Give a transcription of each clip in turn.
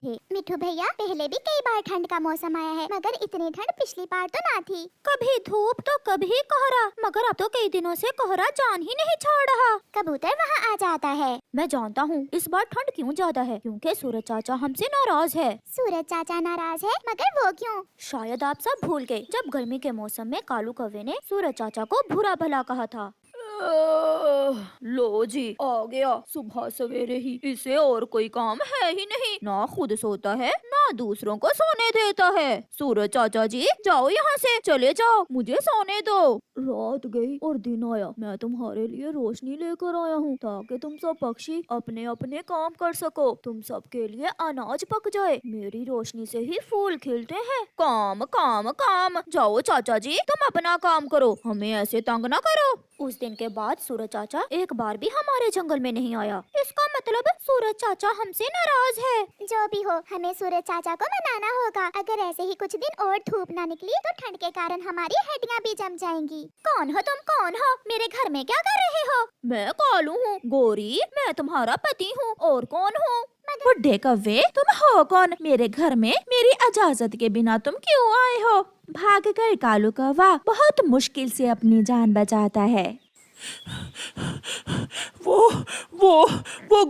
थे। मिठू भैया, पहले भी कई बार ठंड का मौसम आया है, मगर इतनी ठंड पिछली बार तो ना थी। कभी धूप तो कभी कोहरा, मगर अब तो कई दिनों से कोहरा जान ही नहीं छोड़ रहा। कबूतर वहाँ आ जाता है। मैं जानता हूँ इस बार ठंड क्यों ज्यादा है, क्योंकि सूरज चाचा हमसे नाराज है। सूरज चाचा नाराज है, मगर वो क्यों? शायद आप सब भूल गए, जब गर्मी के मौसम में कालू कौवे ने सूरज चाचा को बुरा भला कहा था। लो जी, आ गया सुबह सवेरे ही। इसे और कोई काम है ही नहीं, ना खुद सोता है ना दूसरों को सोने देता है। सूरज चाचा जी, जाओ यहाँ से, चले जाओ, मुझे सोने दो। रात गई और दिन आया, मैं तुम्हारे लिए रोशनी लेकर आया हूँ, ताकि तुम सब पक्षी अपने अपने काम कर सको। तुम सबके लिए अनाज पक जाए, मेरी रोशनी से ही फूल खिलते हैं। काम काम काम, जाओ चाचा जी, तुम अपना काम करो, हमें ऐसे तंग ना करो। उस दिन के बाद सूरज चाचा एक बार भी हमारे जंगल में नहीं आया। इसका मतलब सूरज चाचा हमसे नाराज है। जो भी हो, हमें सूरज चाचा को मनाना होगा। अगर ऐसे ही कुछ दिन और धूप ना निकली तो ठंड के कारण हमारी हड्डियाँ भी जम जाएंगी। कौन हो तुम, कौन हो? मेरे घर में क्या कर रहे हो? मैं कालू हूँ। गोरी, मैं तुम्हारा पति हूँ। और कौन हूँ? बुड्ढे कौवे, तुम हो कौन? मेरे घर में मेरी इजाजत के बिना तुम क्यों आए हो? भागकर कालू कौवा बहुत मुश्किल से अपनी जान बचाता है। वो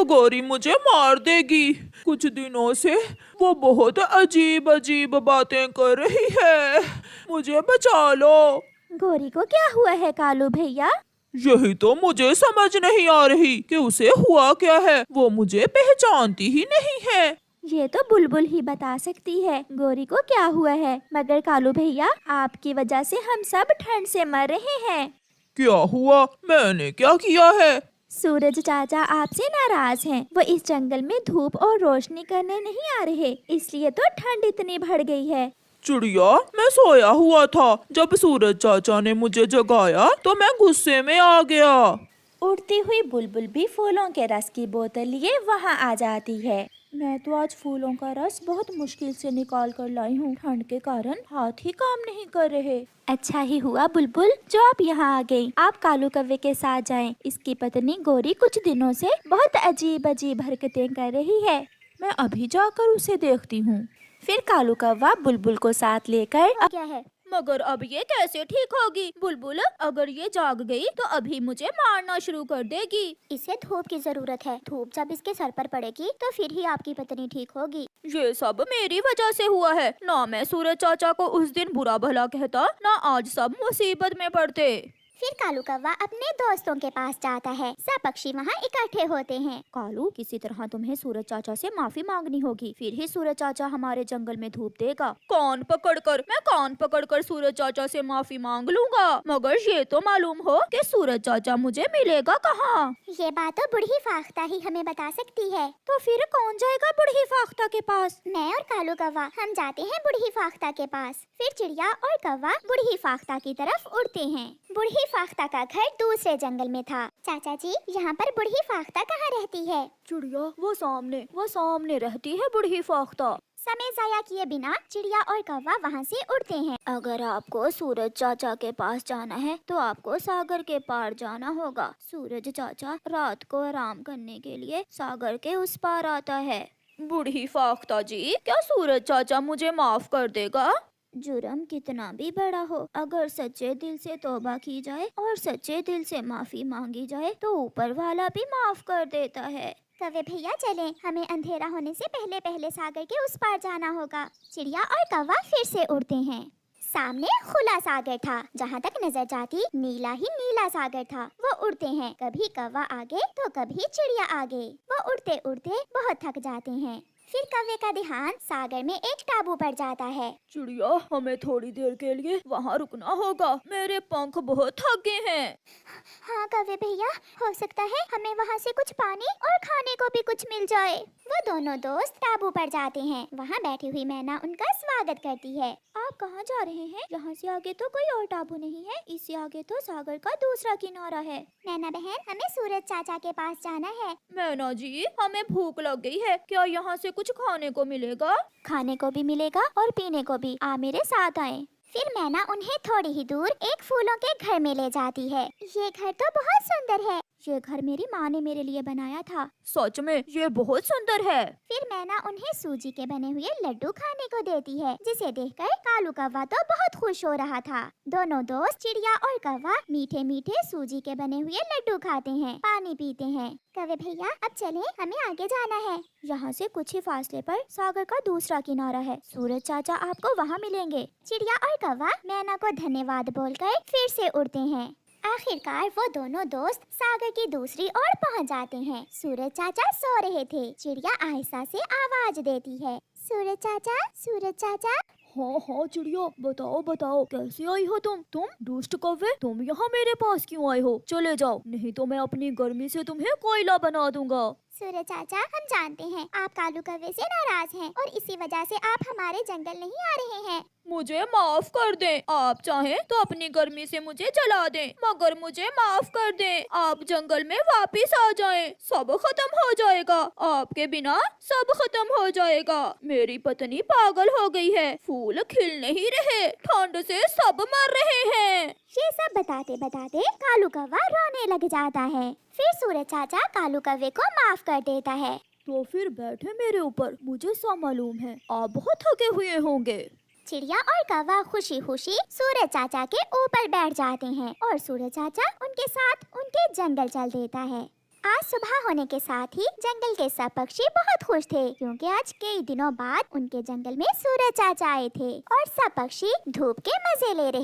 गोरी मुझे मार देगी। कुछ दिनों से वो बहुत अजीब अजीब बातें कर रही है, मुझे बचा लो। गोरी को क्या हुआ है कालू भैया? यही तो मुझे समझ नहीं आ रही कि उसे हुआ क्या है। वो मुझे पहचानती ही नहीं है। ये तो बुलबुल ही बता सकती है गोरी को क्या हुआ है। मगर कालू भैया, आपकी वजह से हम सब ठंड से मर रहे हैं। क्या हुआ? मैंने क्या किया है? सूरज चाचा आपसे नाराज हैं। वो इस जंगल में धूप और रोशनी करने नहीं आ रहे, इसलिए तो ठंड इतनी बढ़ गई है। चिड़िया, मैं सोया हुआ था। जब सूरज चाचा ने मुझे जगाया तो मैं गुस्से में आ गया। उड़ती हुई बुलबुल भी फूलों के रस की बोतल लिए वहाँ आ जाती है। मैं तो आज फूलों का रस बहुत मुश्किल से निकाल कर लाई हूँ, ठंड के कारण हाथ ही काम नहीं कर रहे। अच्छा ही हुआ बुलबुल जो आप यहाँ आ गई। आप कालू कौवे के साथ जाएं। इसकी पत्नी गोरी कुछ दिनों से बहुत अजीब अजीब हरकतें कर रही है। मैं अभी जाकर उसे देखती हूँ। फिर कालू कौवा बुलबुल को साथ लेकर क्या है? मगर अब ये कैसे ठीक होगी? बुलबुल, अगर ये जाग गई तो अभी मुझे मारना शुरू कर देगी। इसे धूप की जरूरत है। धूप जब इसके सर पर पड़ेगी तो फिर ही आपकी पत्नी ठीक होगी। ये सब मेरी वजह से हुआ है। ना मैं सूरज चाचा को उस दिन बुरा भला कहता, ना आज सब मुसीबत में पड़ते। फिर कालू कौवा अपने दोस्तों के पास जाता है। सब पक्षी वहाँ इकट्ठे होते हैं। कालू, किसी तरह तुम्हें सूरज चाचा से माफी मांगनी होगी, फिर ही सूरज चाचा हमारे जंगल में धूप देगा। कान पकड़कर सूरज चाचा से माफी मांग लूंगा, मगर ये तो मालूम हो कि सूरज चाचा मुझे मिलेगा कहाँ। ये बात तो बूढ़ी फाख्ता ही हमें बता सकती है। तो फिर कौन जाएगा बूढ़ी फाख्ता के पास? मैं और कालू कौवा हम जाते हैं बूढ़ी फाख्ता के पास। फिर चिड़िया और कौवा बूढ़ी फाख्ता की तरफ उड़ते हैं। बूढ़ी फाख्ता का घर दूसरे जंगल में था। चाचा जी, यहाँ पर बूढ़ी फाख्ता कहाँ रहती है? चिड़िया, वो सामने रहती है बूढ़ी फाख्ता। समय जाया किए बिना चिड़िया और कौवा वहाँ से उड़ते हैं। अगर आपको सूरज चाचा के पास जाना है तो आपको सागर के पार जाना होगा। सूरज चाचा रात को आराम करने के लिए सागर के उस पार आता है। बूढ़ी फाख्ता जी, क्या सूरज चाचा मुझे माफ कर देगा? जुर्म कितना भी बड़ा हो, अगर सच्चे दिल से तौबा की जाए और सच्चे दिल से माफी मांगी जाए तो ऊपर वाला भी माफ कर देता है। कौवे भैया चलें, हमें अंधेरा होने से पहले पहले सागर के उस पार जाना होगा। चिड़िया और कौवा फिर से उड़ते हैं। सामने खुला सागर था, जहाँ तक नजर जाती नीला ही नीला सागर था। वो उड़ते हैं, कभी कौवा आगे तो कभी चिड़िया आगे। वो उड़ते उड़ते बहुत थक जाते हैं। फिर कौवे का ध्यान सागर में एक टापू पर जाता है। चिड़िया, हमें थोड़ी देर के लिए वहाँ रुकना होगा, मेरे पंख बहुत थक गए हैं। हाँ कौवे भैया, हो सकता है हमें वहाँ से कुछ पानी और खाने को भी कुछ मिल जाए। वो दोनों दोस्त टापू पर जाते हैं। वहाँ बैठी हुई मैना उनका स्वागत करती है। आप कहाँ जा रहे हैं? यहाँ से आगे तो कोई और टापू नहीं है, इससे आगे तो सागर का दूसरा किनारा है। मैना बहन, हमें सूरज चाचा के पास जाना है। मैना जी, हमें भूख लग गई है, क्या यहाँ से कुछ खाने को मिलेगा? खाने को भी मिलेगा और पीने को भी, आप मेरे साथ आए। फिर मैना उन्हें थोड़ी ही दूर एक फूलों के घर में ले जाती है। ये घर तो बहुत सुंदर है। ये घर मेरी माँ ने मेरे लिए बनाया था। सच में ये बहुत सुंदर है। फिर मैना उन्हें सूजी के बने हुए लड्डू खाने को देती है, जिसे देखकर कालू कौवा तो बहुत खुश हो रहा था। दोनों दोस्त चिड़िया और कौवा मीठे मीठे सूजी के बने हुए लड्डू खाते हैं, पानी पीते हैं। कौवे भैया अब चलें, हमें आगे जाना है। यहाँ से कुछ ही फासले पर सागर का दूसरा किनारा है, सूरज चाचा आपको वहाँ मिलेंगे। चिड़िया और कौवा मैना को धन्यवाद बोलकर फिर से उड़ते हैं। आखिरकार वो दोनों दोस्त सागर की दूसरी ओर पहुंच जाते हैं। सूरज चाचा सो रहे थे। चिड़िया आहिस्ता से आवाज देती है, सूरज चाचा, सूरज चाचा। हाँ हाँ चिड़िया, बताओ बताओ, कैसे आई हो तुम दुष्ट कौवे, तुम यहाँ मेरे पास क्यों आए हो? चले जाओ, नहीं तो मैं अपनी गर्मी से तुम्हें कोयला बना दूंगा। सूरज चाचा, हम जानते हैं आप कालू कौवे से नाराज हैं और इसी वजह से आप हमारे जंगल नहीं आ रहे हैं। मुझे माफ कर दें। आप चाहें तो अपनी गर्मी से मुझे जला दें, मगर मुझे माफ कर दें। आप जंगल में वापिस आ जाएं, सब खत्म हो जाएगा। आपके बिना सब खत्म हो जाएगा। मेरी पत्नी पागल हो गई है, फूल खिल नहीं रहे, ठंड से सब मर रहे हैं। ये सब बताते बताते कालू कौवा रोने लग जाता है। फिर सूरज चाचा कालू कौवे को माफ कर देता है। तो फिर बैठे मेरे ऊपर, मुझे सब मालूम है आप बहुत थके हुए होंगे। चिड़िया और कौवा खुशी खुशी सूरज चाचा के ऊपर बैठ जाते हैं और सूरज चाचा उनके साथ उनके जंगल चल देता है। आज सुबह होने के साथ ही जंगल के सब पक्षी बहुत खुश थे, क्योंकि आज कई दिनों बाद उनके जंगल में सूरज चाचा आए थे और सब पक्षी धूप के मजे ले रहे